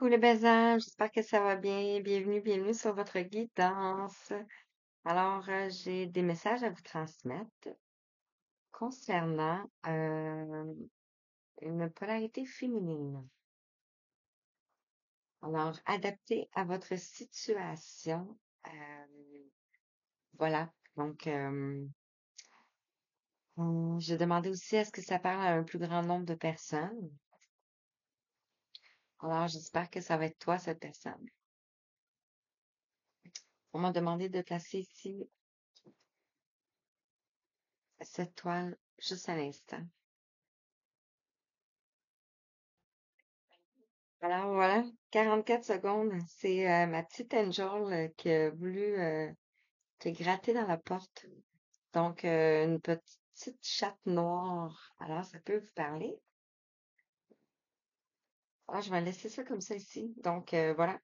Coucou les belles âmes, j'espère que ça va bien. Bienvenue sur votre guidance. Alors, j'ai des messages à vous transmettre concernant une polarité féminine. Alors, adapté à votre situation. Voilà. Donc, j'ai demandé aussi à ce que ça parle à un plus grand nombre de personnes. Alors, j'espère que ça va être toi, cette personne. On m'a demandé de placer ici cette toile juste à l'instant. Alors voilà, 44 secondes. C'est ma petite Angel qui a voulu te gratter dans la porte. Donc, une petite chatte noire. Alors, ça peut vous parler. Alors, je vais laisser ça comme ça ici. Donc, voilà.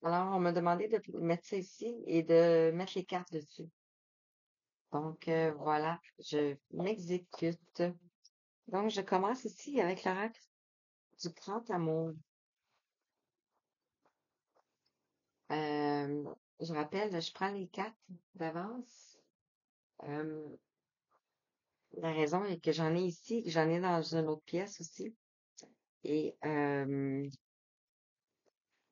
Alors, on m'a demandé de mettre ça ici et de mettre les cartes dessus. Donc, voilà, je m'exécute. Donc, je commence ici avec l'oracle du grand amour. Euh, je rappelle, je prends les cartes d'avance. Euh, La raison est que j'en ai ici, que j'en ai dans une autre pièce aussi. Et ben,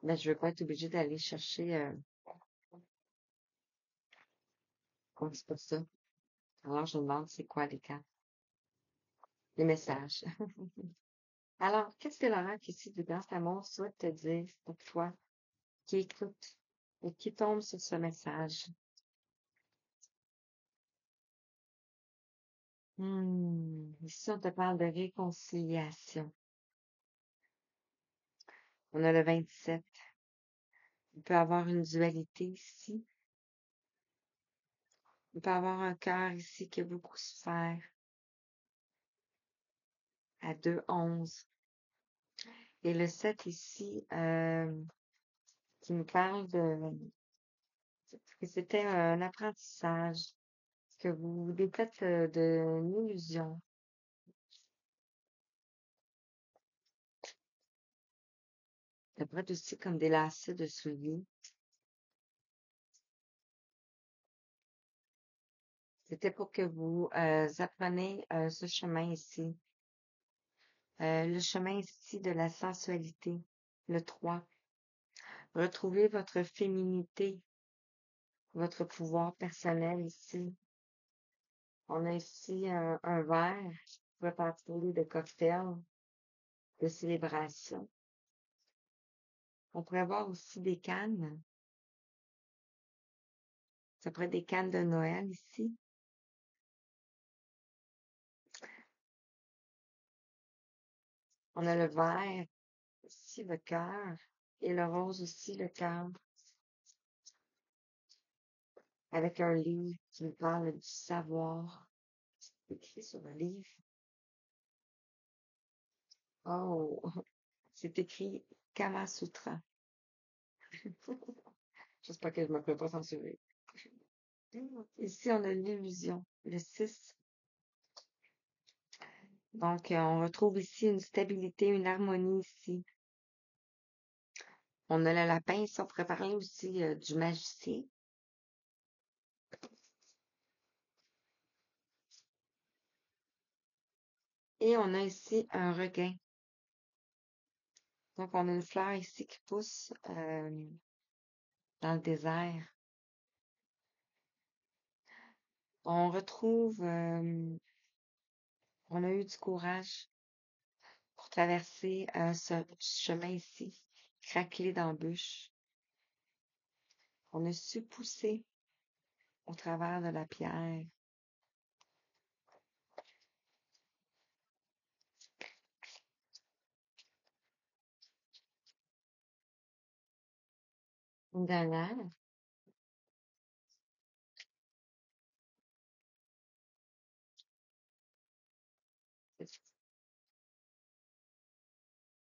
je veux pas être obligée d'aller chercher. Comment c'est pas ça? Alors je me demande c'est quoi les cartes, les messages. Alors, qu'est-ce que l'oracle ici du Grand Amour souhaite te dire pour toi qui écoute et qui tombe sur ce message? Ici, on te parle de réconciliation. On a le 27. Il peut y avoir une dualité ici. Il peut y avoir un cœur ici qui a beaucoup souffert à 2-11. Et le 7 ici, qui nous parle que c'était un apprentissage, que vous vous défaites d'une illusion. Ça pourrait être aussi comme des lacets de souliers. C'était pour que vous appreniez ce chemin ici. Le chemin ici de la sensualité. Le 3. Retrouvez votre féminité, votre pouvoir personnel ici. On a ici un verre qui pourrait parler de cocktail, de célébration. On pourrait voir aussi des cannes. Ça pourrait être des cannes de Noël ici. On a le vert ici, le cœur. Et le rose aussi, le cœur. Avec un livre qui nous parle du savoir. C'est écrit sur le livre. Oh, c'est écrit Kama Sutra. J'espère que je ne me ferai pas censurer. Ici, on a l'illusion, le 6. Donc, on retrouve ici une stabilité, une harmonie ici. On a le lapin, ici, on pourrait parler aussi du magicien. Et on a ici un regain. Donc, on a une fleur ici qui pousse dans le désert. On retrouve, on a eu du courage pour traverser ce chemin ici, craquelé d'embûches. On a su pousser au travers de la pierre. Une dernière.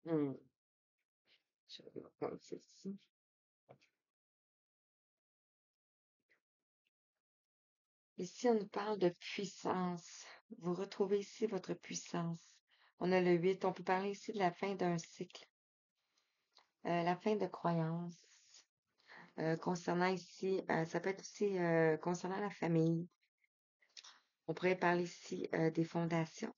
Hmm, je vais reprendre celle-ci. Ici, on nous parle de puissance. Vous retrouvez ici votre puissance. On a le 8. On peut parler ici de la fin d'un cycle. La fin de croyance. Concernant ici, ça peut être aussi concernant la famille. On pourrait parler ici des fondations,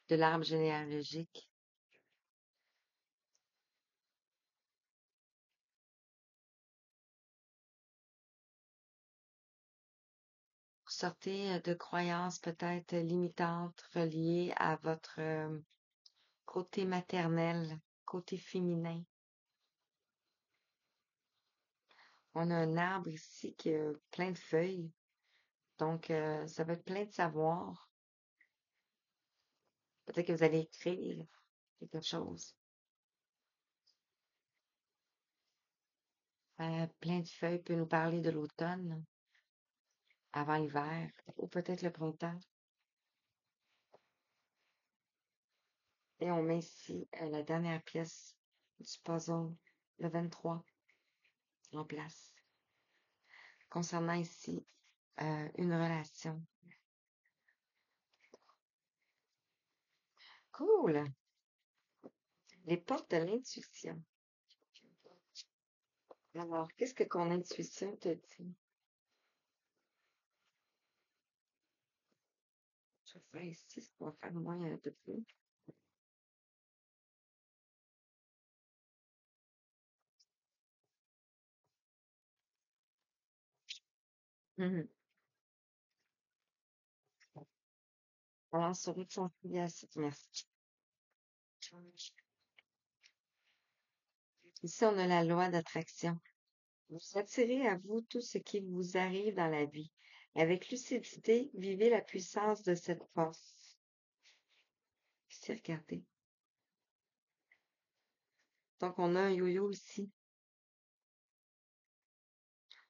de l'arbre généalogique. Vous sortez de croyances peut-être limitantes reliées à votre côté maternel, côté féminin. On a un arbre ici qui a plein de feuilles, donc ça va être plein de savoir. Peut-être que vous allez écrire quelque chose. Plein de feuilles peut nous parler de l'automne, avant l'hiver, ou peut-être le printemps. Et on met ici la dernière pièce du puzzle, le 23, en place. Concernant ici une relation. Cool! Les portes de l'intuition. Alors, qu'est-ce que ton intuition te dit? Je vais faire ici, ça va faire moins un peu plus. Mhm. Alors, sur réconciliation, merci. Ici, on a la loi d'attraction. Vous attirez à vous tout ce qui vous arrive dans la vie. Avec lucidité, vivez la puissance de cette force. Ici, regardez. Donc, on a un yo-yo ici.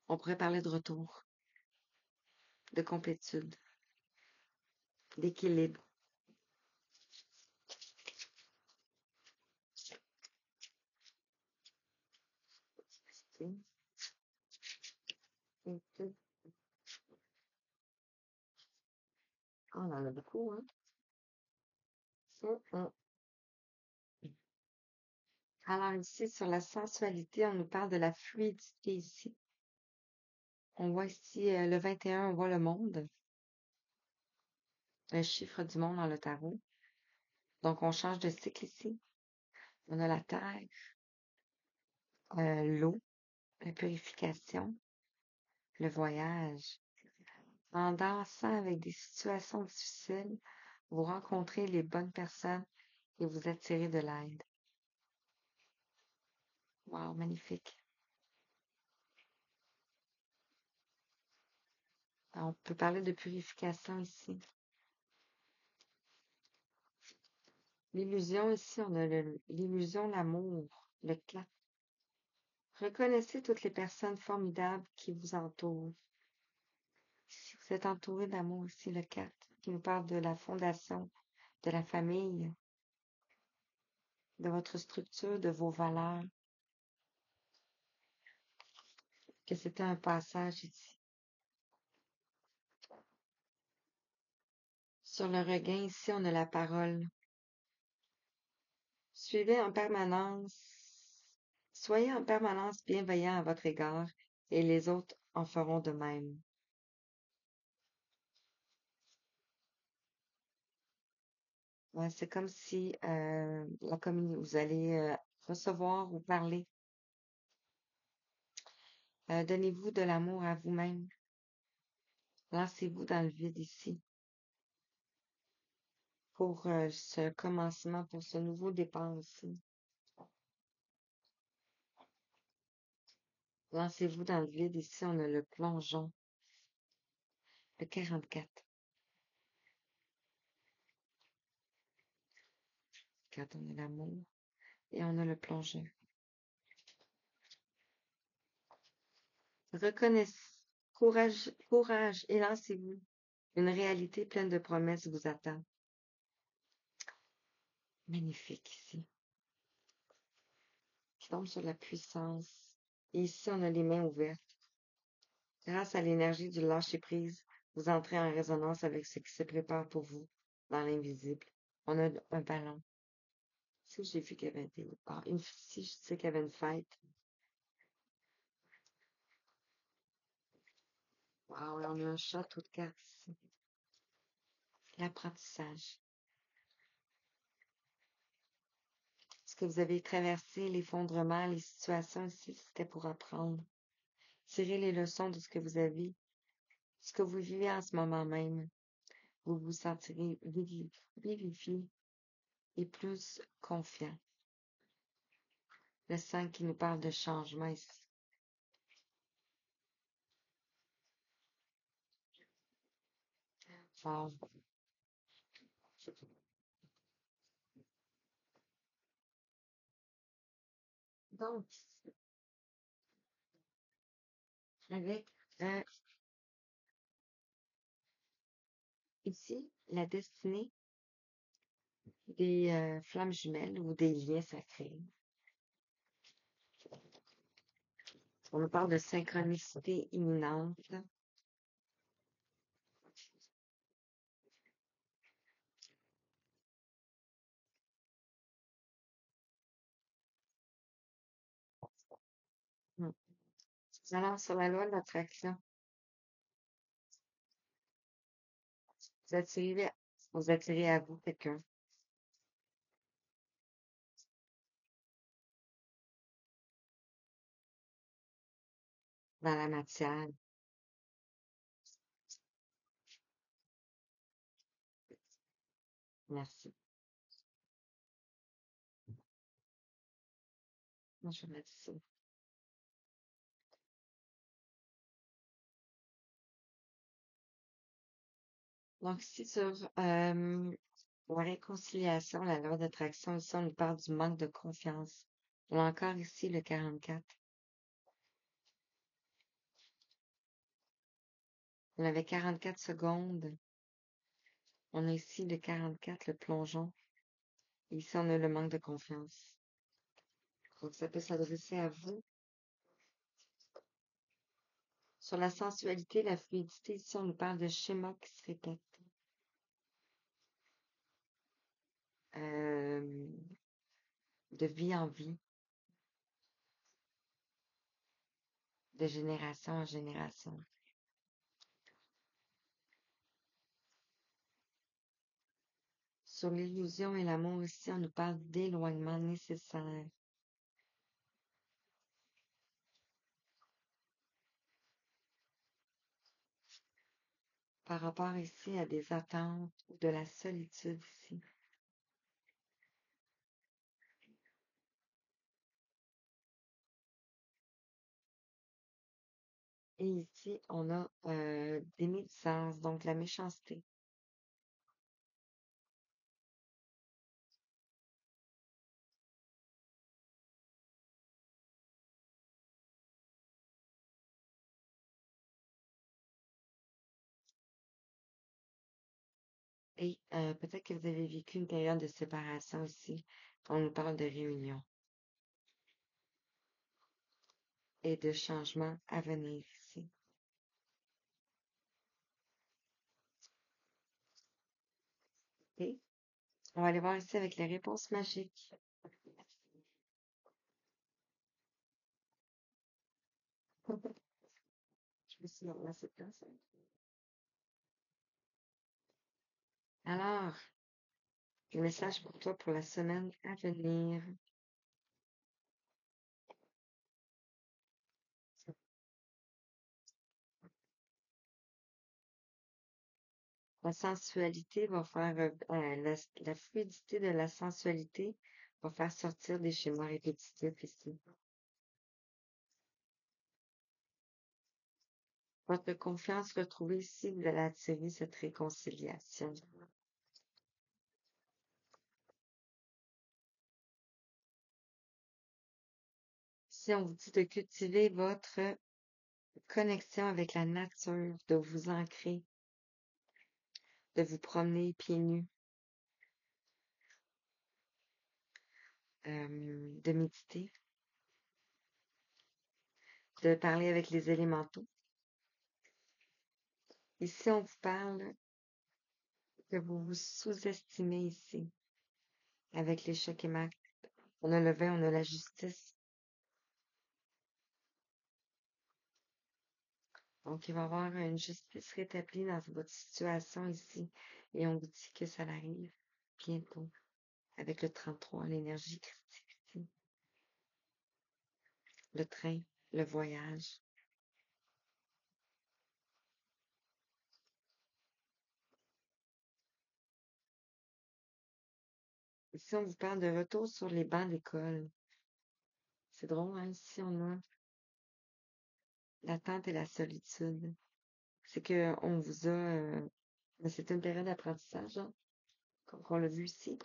On pourrait parler de retour, de complétude, d'équilibre. On en a beaucoup, hein? Hum, hum. Alors ici, sur la sensualité, on nous parle de la fluidité ici. On voit ici le 21, on voit le monde, le chiffre du monde dans le tarot. Donc, on change de cycle ici. On a la terre, l'eau, la purification, le voyage. En dansant avec des situations difficiles, vous rencontrez les bonnes personnes et vous attirez de l'aide. Wow, magnifique. On peut parler de purification ici. L'illusion ici, on a l'illusion, l'amour, le 4. Reconnaissez toutes les personnes formidables qui vous entourent. Si vous êtes entouré d'amour ici, le 4, qui nous parle de la fondation, de la famille, de votre structure, de vos valeurs, que c'était un passage ici. Sur le regain, ici, on a la parole. Suivez en permanence, soyez en permanence bienveillant à votre égard et les autres en feront de même. Ouais, c'est comme si vous allez recevoir ou parler. Donnez-vous de l'amour à vous-même. Lancez-vous dans le vide ici pour ce commencement, pour ce nouveau départ ici. Lancez-vous dans le vide ici, on a le plongeon, le 44. Quand on a l'amour et on a le plongeon. Reconnaissez, courage et lancez-vous. Une réalité pleine de promesses vous attend. Magnifique ici. Qui tombe sur la puissance. Et ici, on a les mains ouvertes. Grâce à l'énergie du lâcher-prise, vous entrez en résonance avec ce qui se prépare pour vous dans l'invisible. On a un ballon. Si j'ai vu qu'il y avait si je sais qu'il y avait une fête. Wow, là, on a un château de cartes ici. L'apprentissage. Ce que vous avez traversé, l'effondrement, les situations ici, c'était pour apprendre. Tirez les leçons de ce que vous vivez en ce moment même. Vous vous sentirez vivifié et plus confiant. Le sang qui nous parle de changement ici. Wow. Donc, avec euh, ici la destinée des flammes jumelles ou des liens sacrés. On nous parle de synchronicité imminente. Hmm. Alors, sur la loi de l'attraction, vous attirez, vous attirez à vous quelqu'un dans la matière. Merci. Moi, je vais mettre ça. Donc, ici, sur la réconciliation, la loi d'attraction, ici, on nous parle du manque de confiance. On a encore ici le 44. On avait 44 secondes. On a ici le 44, le plongeon. Et ici, on a le manque de confiance. Donc, ça peut s'adresser à vous. Sur la sensualité, la fluidité, ici, on nous parle de schémas qui se répètent. Euh, de vie en vie, de génération en génération. Sur l'illusion et l'amour, ici, on nous parle d'éloignement nécessaire. Par rapport ici à des attentes ou de la solitude ici. Et ici, on a des médisances, donc la méchanceté. Et peut-être que vous avez vécu une période de séparation aussi. On nous parle de réunion et de changement à venir ici. Et on va aller voir ici avec les réponses magiques. Je me suis dans cette place. Alors, le message pour toi pour la semaine à venir. La sensualité va faire, la fluidité de la sensualité va faire sortir des schémas répétitifs ici. Votre confiance retrouvée ici, vous allez attirer cette réconciliation. Si on vous dit de cultiver votre connexion avec la nature, de vous ancrer, de vous promener pieds nus, de méditer, de parler avec les élémentaux. Ici, on vous parle que vous vous sous-estimez ici avec les chocs On a le vin, on a la justice. Donc, il va y avoir une justice rétablie dans votre situation ici. Et on vous dit que ça arrive bientôt. Avec le 33, l'énergie critique ici. Le train, le voyage. Ici, on vous parle de retour sur les bancs d'école. C'est drôle, hein? Ici, on a l'attente et la solitude. C'est que on vous a... c'est une période d'apprentissage, hein, comme on l'a vu ici.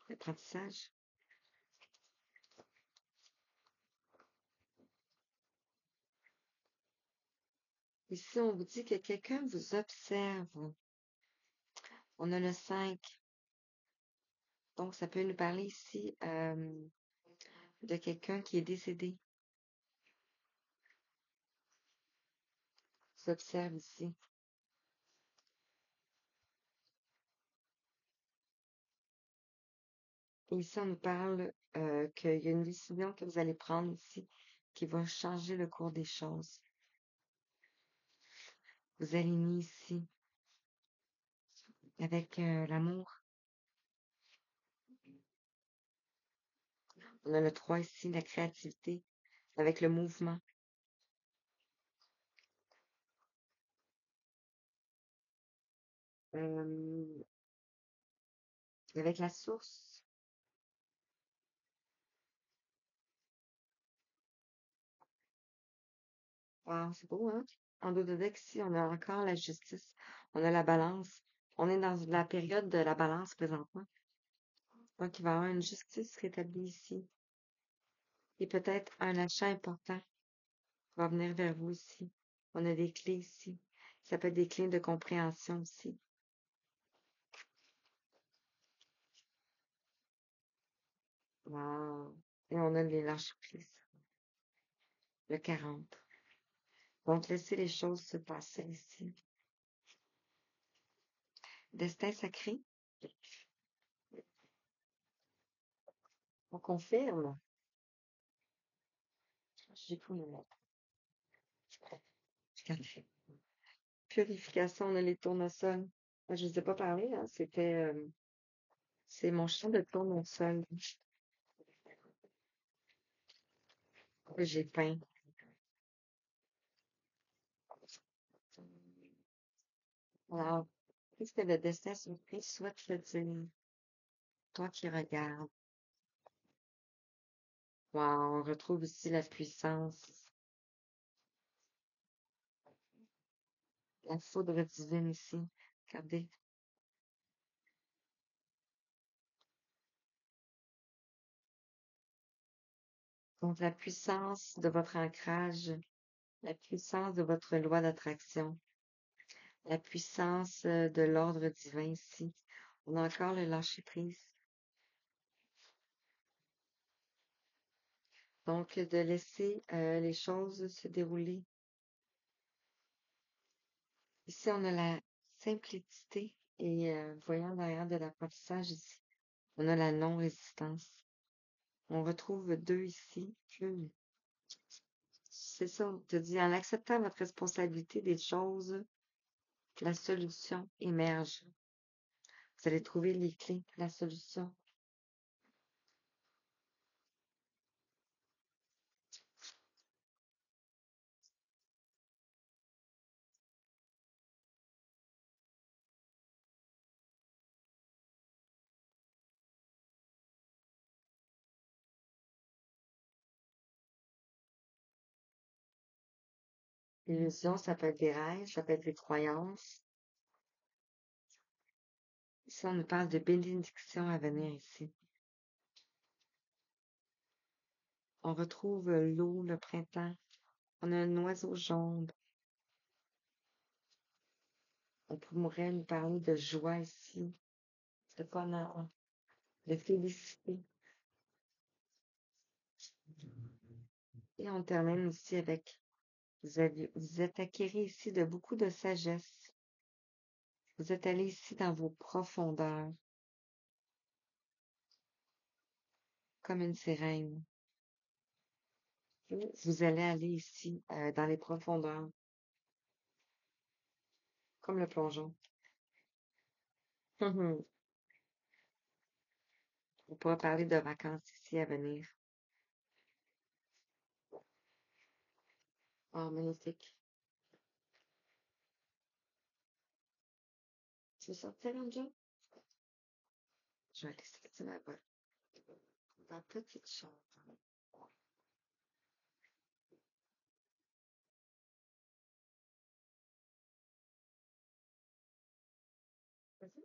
L'apprentissage. Ici, on vous dit que quelqu'un vous observe. On a le 5. Donc, ça peut nous parler ici de quelqu'un qui est décédé. S'observe ici. Et ici, on nous parle qu'il y a une décision que vous allez prendre ici qui va changer le cours des choses. Vous alignez ici avec l'amour. On a le 3 ici, la créativité, avec le mouvement. Euh, avec la source. Wow, c'est beau, hein? En dos de deck, ici, on a encore la justice. On a la balance. On est dans la période de la balance présentement. Donc, il va y avoir une justice rétablie ici. Et peut-être un achat important va venir vers vous ici. On a des clés ici. Ça peut être des clés de compréhension aussi. Wow. Et on a les lâcher prise. Le 40. Donc, laissez les choses se passer ici. Destin sacré. On confirme. J'ai tout le mettre. Purification, on a les tournesols. Moi, je ne vous ai pas parlé, hein. C'est mon chien de tournesol que j'ai peint. Alors, qu'est-ce que le destin surprise souhaite te dire? Toi qui regardes. Wow, on retrouve ici la puissance, la foudre divine ici. Regardez. Donc, la puissance de votre ancrage, la puissance de votre loi d'attraction, la puissance de l'ordre divin ici. On a encore le lâcher prise. Donc, de laisser les choses se dérouler. Ici, on a la simplicité et voyant derrière de l'apprentissage ici, on a la non-résistance. On retrouve deux ici. C'est ça, on te dit, en acceptant votre responsabilité des choses, la solution émerge. Vous allez trouver les clés, la solution. L'illusion, ça peut être des rêves, ça peut être des croyances. Ici, on nous parle de bénédictions à venir ici. On retrouve l'eau, le printemps. On a un oiseau jaune. On pourrait nous parler de joie ici, de bonheur, de félicité. Et on termine ici avec, vous êtes acquéris ici de beaucoup de sagesse. Vous êtes allé ici dans vos profondeurs. comme une sirène. Et vous allez aller ici, dans les profondeurs, comme le plongeon. On pourra parler de vacances ici à venir. Oh, magnifique. Tu veux sortir, Angel? Je vais aller sortir là-bas. Dans la petite chambre. Vas-y.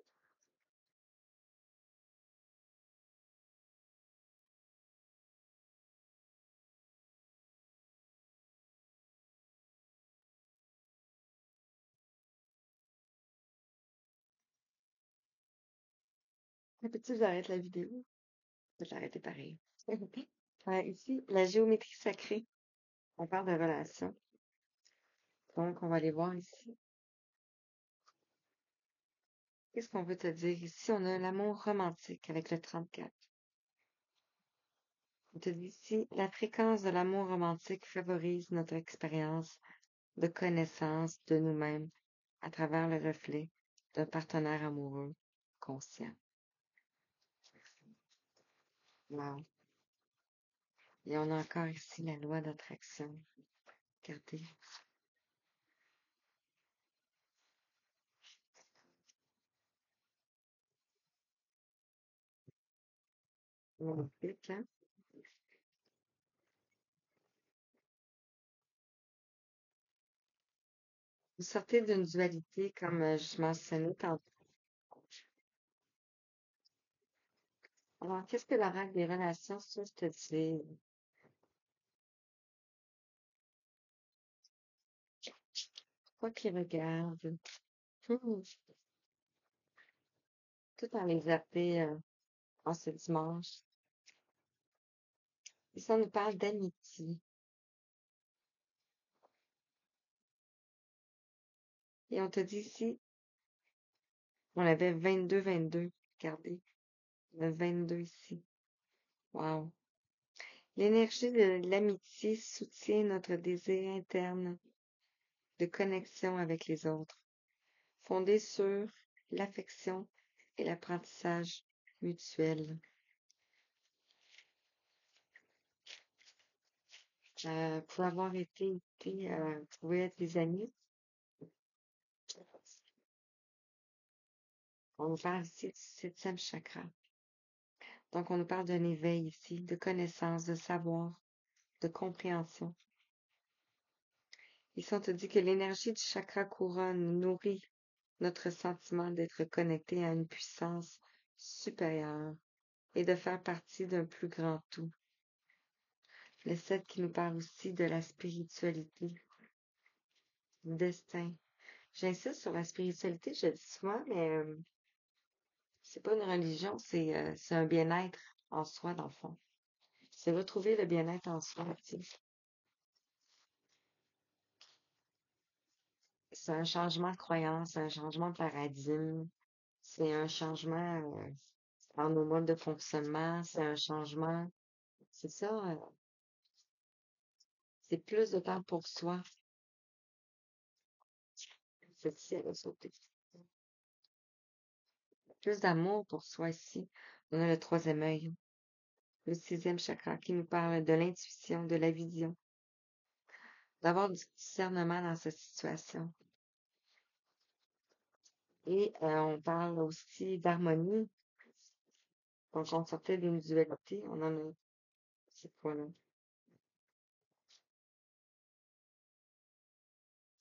Peux-tu j'arrête la vidéo? Je vais l'arrêter pareil. Ici, la géométrie sacrée. On parle de relations. Donc, on va aller voir ici. Qu'est-ce qu'on veut te dire? Ici, on a l'amour romantique avec le 34. On te dit ici, la fréquence de l'amour romantique favorise notre expérience de connaissance de nous-mêmes à travers le reflet d'un partenaire amoureux conscient. Wow. Et on a encore ici la loi d'attraction. Regardez. Magnifique, hein? Vous sortez d'une dualité, comme je mentionnais tantôt. Alors, qu'est-ce que la règle des relations, ça, je te dis? Quoi qu'ils regardent. Hmm, tout en les zappé en ce dimanche. Et ça nous parle d'amitié. Et on te dit ici, on avait 22-22. Regardez, le 22 ici. Wow. L'énergie de l'amitié soutient notre désir interne de connexion avec les autres, fondé sur l'affection et l'apprentissage mutuel. Pour avoir vous pouvez être des amis. On nous parle ici du septième chakra. Donc, on nous parle d'un éveil ici, de connaissance, de savoir, de compréhension. Ici, on te dit que l'énergie du chakra couronne nourrit notre sentiment d'être connecté à une puissance supérieure et de faire partie d'un plus grand tout. Le 7 qui nous parle aussi de la spiritualité, du destin. J'insiste sur la spiritualité, je le dis souvent, mais c'est pas une religion, c'est un bien-être en soi, dans le fond. C'est retrouver le bien-être en soi, tu sais. C'est un changement de croyance, c'est un changement de paradigme, c'est un changement dans nos modes de fonctionnement, c'est un changement, c'est ça, c'est plus de temps pour soi. Celle-ci, elle a sauté. Plus d'amour pour soi ici. On a le troisième œil, le sixième chakra qui nous parle de l'intuition, de la vision, d'avoir du discernement dans cette situation. Et on parle aussi d'harmonie. Donc, on sortait d'une dualité, on en a, c'est quoi là?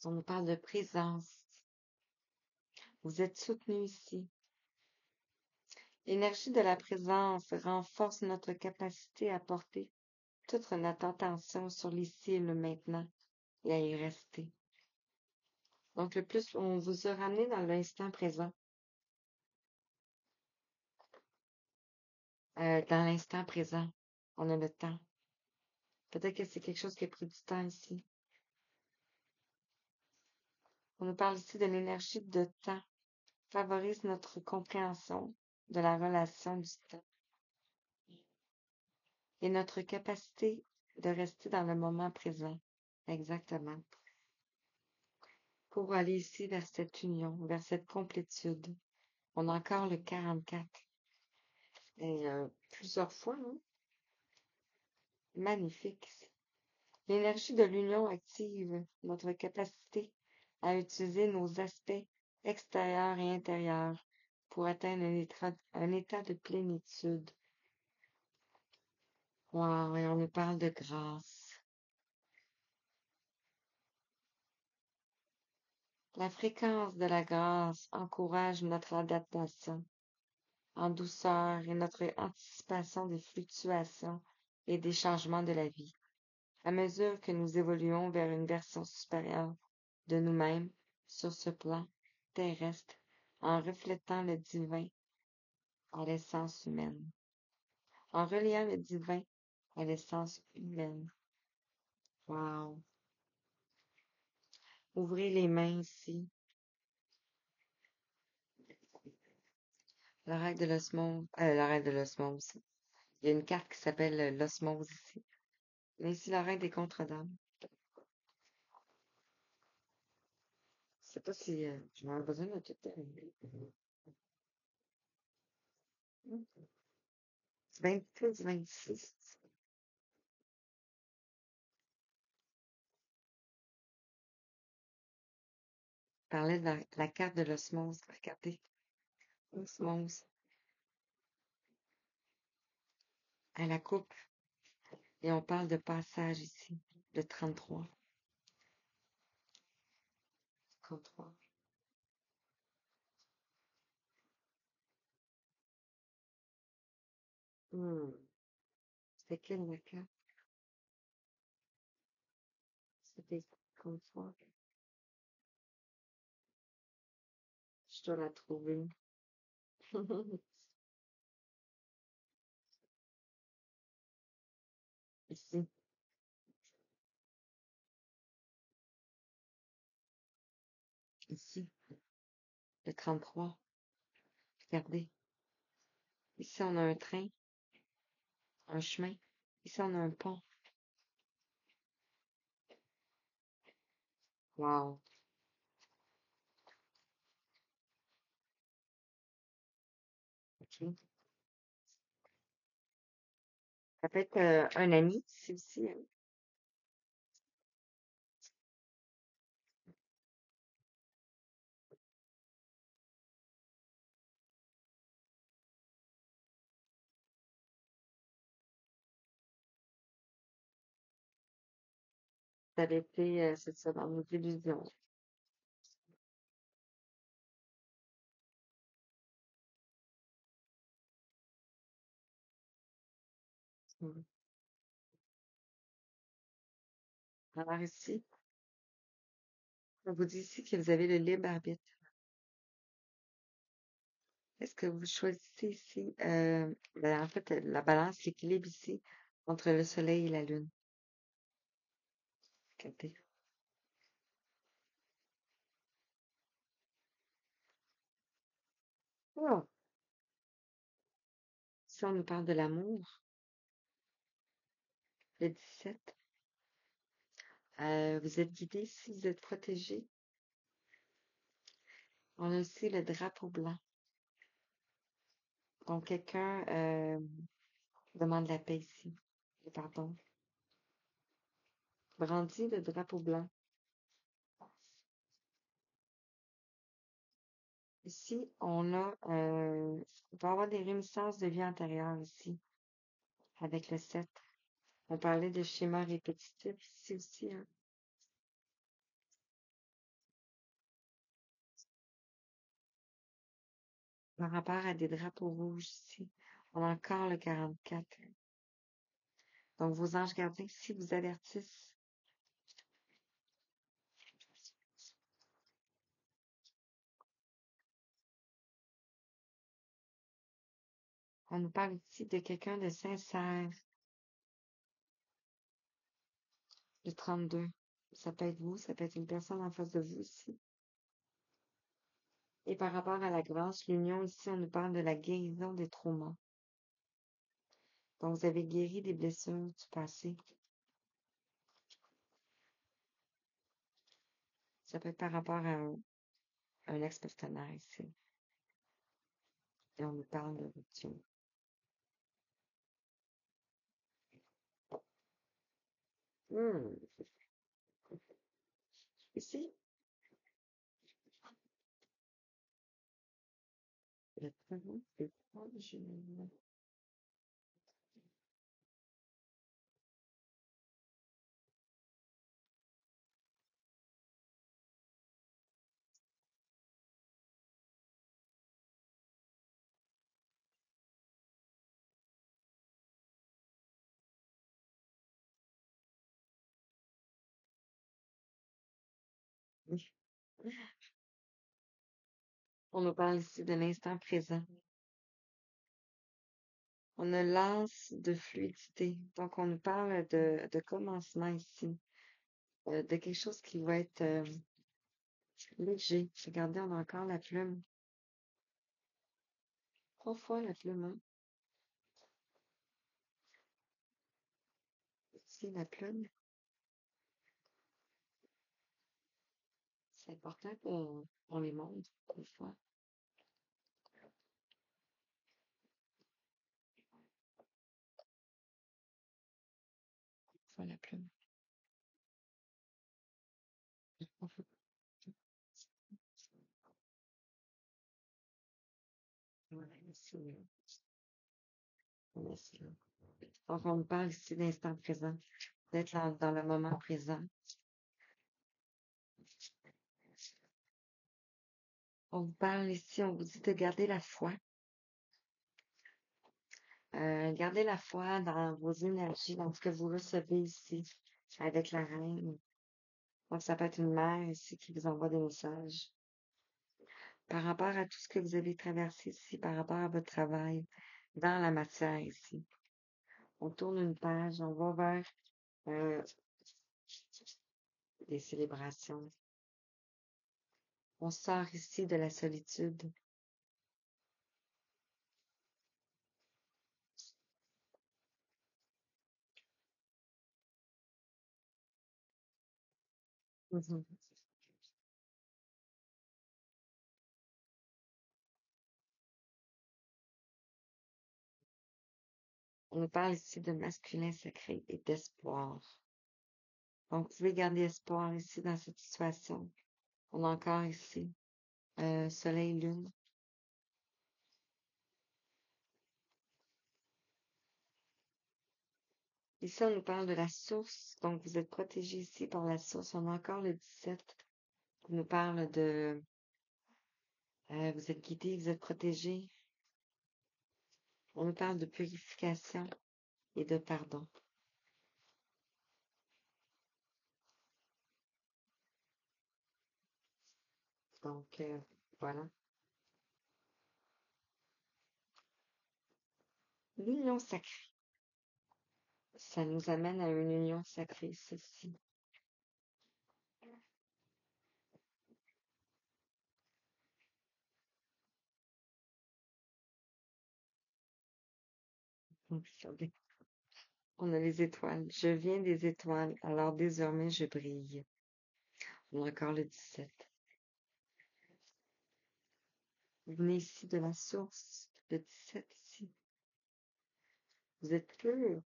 On nous parle de présence. Vous êtes soutenu ici. L'énergie de la présence renforce notre capacité à porter toute notre attention sur l'ici et le maintenant et à y rester. Donc, le plus on vous a ramené dans l'instant présent, dans l'instant présent, on a le temps. Peut-être que c'est quelque chose qui a pris du temps ici. On nous parle ici de l'énergie de temps, favorise notre compréhension de la relation du temps. et notre capacité de rester dans le moment présent. Exactement. Pour aller ici vers cette union, vers cette complétude. On a encore le 44. Et plusieurs fois, hein? Magnifique. L'énergie de l'union active notre capacité à utiliser nos aspects extérieurs et intérieurs pour atteindre un état de plénitude. Wow, et on nous parle de grâce. La fréquence de la grâce encourage notre adaptation en douceur et notre anticipation des fluctuations et des changements de la vie. À mesure que nous évoluons vers une version supérieure de nous-mêmes sur ce plan terrestre, en reflétant le divin à l'essence humaine, en reliant le divin à l'essence humaine. Wow! Ouvrez les mains ici. La règle de l'osmose, la règle de l'osmose. Il y a une carte qui s'appelle l'osmose ici. Mais ici, la règle des contre-dames. Je sais pas si je vais avoir besoin de tout terminer. 26, 26. Parlait de la carte de l'osmose. Regardez. Osmose. À la coupe. Et on parle de passage ici. Le 33. 33. Hmm. C'est quelle la carte? C'était 33. Je dois la trouver. Ici. Ici. Le 33. Regardez. Ici, on a un train. Un chemin. Ici, on a un pont. Wow. OK. Ça peut être un ami, c'est aussi. Hein. Ça avait été, c'est ça, dans nos illusions. Mhm. Alors ici, on vous dit ici que vous avez le libre arbitre. Est-ce que vous choisissez ici, ben, en fait, la balance, l'équilibre ici, entre le soleil et la lune? Regardez. Oh, ici, on nous parle de l'amour, le 17. Vous êtes guidé ici, vous êtes protégé. On a aussi le drapeau blanc. Donc, quelqu'un demande la paix ici. Pardon. Brandit le drapeau blanc. Ici, on peut avoir des réminiscences de vie antérieure ici, avec le 7. On parlait de schéma répétitif ici aussi, hein, par rapport à des drapeaux rouges ici. On a encore le 44. Donc, vos anges gardiens ici vous avertissent. On nous parle ici de quelqu'un de sincère, le 32. Ça peut être vous, ça peut être une personne en face de vous ici. Et par rapport à la grâce, l'union ici, on nous parle de la guérison des traumas. Donc, vous avez guéri des blessures du passé. Ça peut être par rapport à un ex-partenaire ici. Et on nous parle de rupture. Hmm. Ici, le travail, c'est pas général. On nous parle ici de l'instant présent. On a l'anse de fluidité. Donc, on nous parle de commencement ici, de quelque chose qui va être léger. Regardez, on a encore la plume. 3 fois la plume, hein? Ici, la plume. C'est important qu'on les montre, des fois. 3 fois la plume. Voilà, ici, on a ça. Donc, on nous parle ici d'instant présent, d'être dans le moment présent. On vous parle ici, on vous dit de garder la foi. Gardez la foi dans vos énergies, dans ce que vous recevez ici, avec la reine. Donc, ça peut être une mère ici qui vous envoie des messages. Par rapport à tout ce que vous avez traversé ici, par rapport à votre travail, dans la matière ici. On tourne une page, on va vers euh, des célébrations. On sort ici de la solitude. Mhm. On nous parle ici de masculin sacré et d'espoir. Donc, vous pouvez garder espoir ici dans cette situation. On a encore ici soleil, lune. Ici, on nous parle de la source. Donc, vous êtes protégé ici par la source. On a encore le 17 qui nous parle de vous êtes guidé, vous êtes protégé. On nous parle de purification et de pardon. Donc, voilà. L'union sacrée. Ça nous amène à une union sacrée, ceci. Donc, on a les étoiles. Je viens des étoiles, alors désormais je brille. On a encore le 17. Vous venez ici de la source, le 17 ici. Vous êtes pur.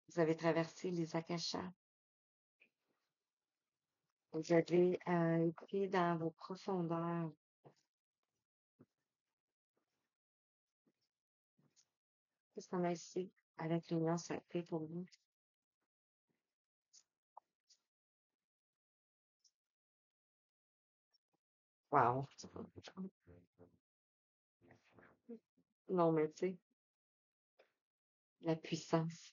Vous avez traversé les akashas. Vous avez été dans vos profondeurs. Qu'est-ce qu'on a ici avec l'union sacrée pour vous? Wow. Non, mais tu sais, la puissance.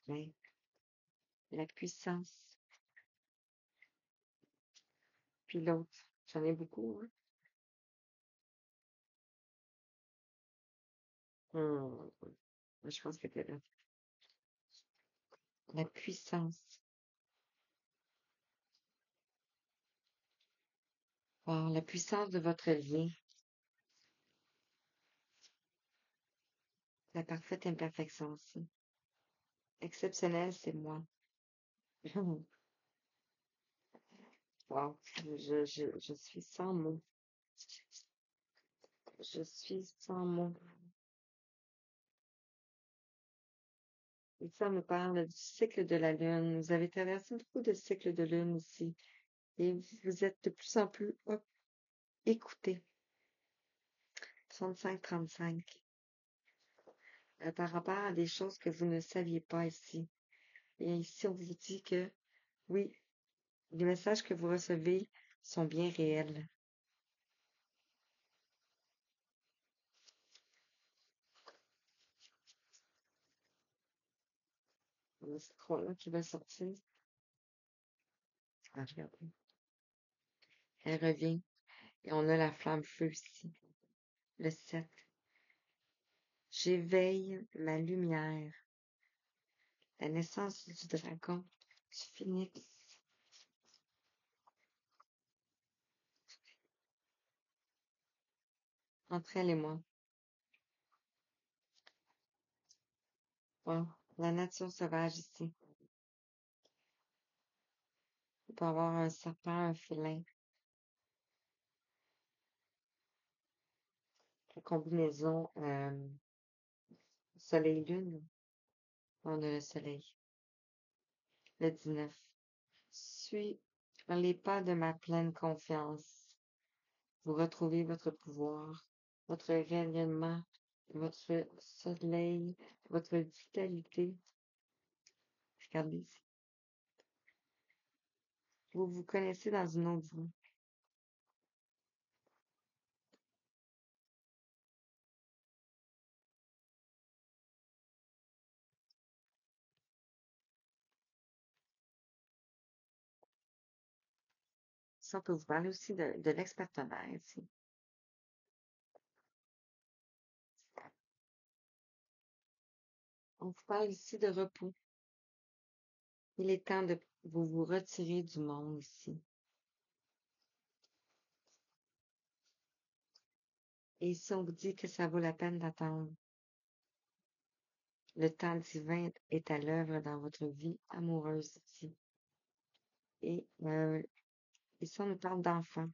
Ouais, la puissance. Puis l'autre, j'en ai beaucoup, hein. Hmm. Je pense que t'es là. La puissance. Alors, la puissance de votre lien, la parfaite imperfection aussi. Exceptionnel, c'est moi. Wow, je suis sans mots. Je suis sans mots. Et ça me parle du cycle de la lune. Vous avez traversé beaucoup de cycles de lune ici. Et vous êtes de plus en plus écoutés. 35-35. Par rapport à des choses que vous ne saviez pas ici. Et ici, on vous dit que oui, les messages que vous recevez sont bien réels. C'est trop là qui va sortir. Ah, regardez. Elle revient. Et on a la flamme feu ici. Le 7. J'éveille ma lumière. La naissance du dragon, du phénix. Entre elle et moi. Bon, la nature sauvage ici. Il peut y avoir un serpent, un félin. La combinaison soleil-lune. On a le soleil. Le 19. Suis les pas de ma pleine confiance. Vous retrouvez votre pouvoir, votre rayonnement, votre soleil, votre vitalité. Regardez ici. Vous vous connaissez dans une autre vie. Ça, on peut vous parler aussi de l'ex-partenaire ici. On vous parle ici de repos. Il est temps de vous retirer du monde ici. Et ici, on vous dit que ça vaut la peine d'attendre. Le temps divin est à l'œuvre dans votre vie amoureuse ici. Et ici, on nous parle d'enfants.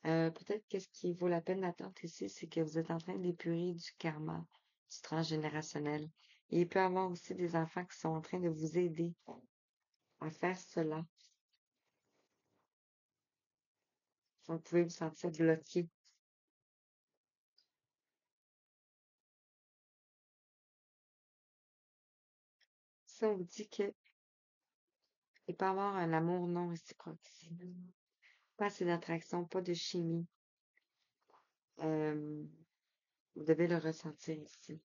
Peut-être que ce qui vaut la peine d'attendre ici, c'est que vous êtes en train d'épurer du karma, du transgénérationnel. Et il peut y avoir aussi des enfants qui sont en train de vous aider à faire cela. Vous pouvez vous sentir bloqué. Si on vous dit que il peut y avoir un amour non réciproque ici. Pas assez d'attraction, pas de chimie. Euh, vous devez le ressentir ici.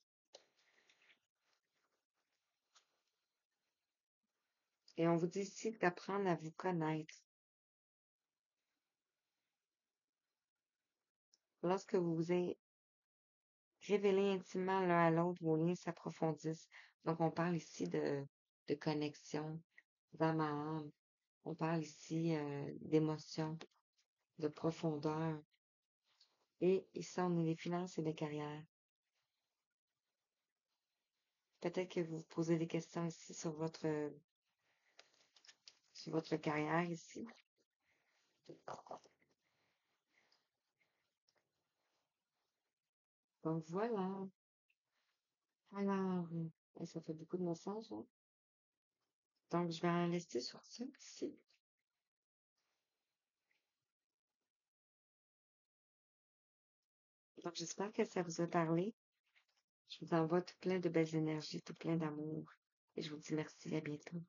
Et on vous dit ici d'apprendre à vous connaître. Lorsque vous vous révélez intimement l'un à l'autre, vos liens s'approfondissent. Donc, on parle ici de connexion, d'âme à âme. On parle ici d'émotion, de profondeur. Et ici, on est les finances et les carrières. Peut-être que vous vous posez des questions ici sur votre carrière ici. Donc, voilà. Alors, ça fait beaucoup de messages, hein? Donc, je vais en laisser sur ça ici. Donc, j'espère que ça vous a parlé. Je vous envoie tout plein de belles énergies, tout plein d'amour. Et je vous dis merci, à bientôt.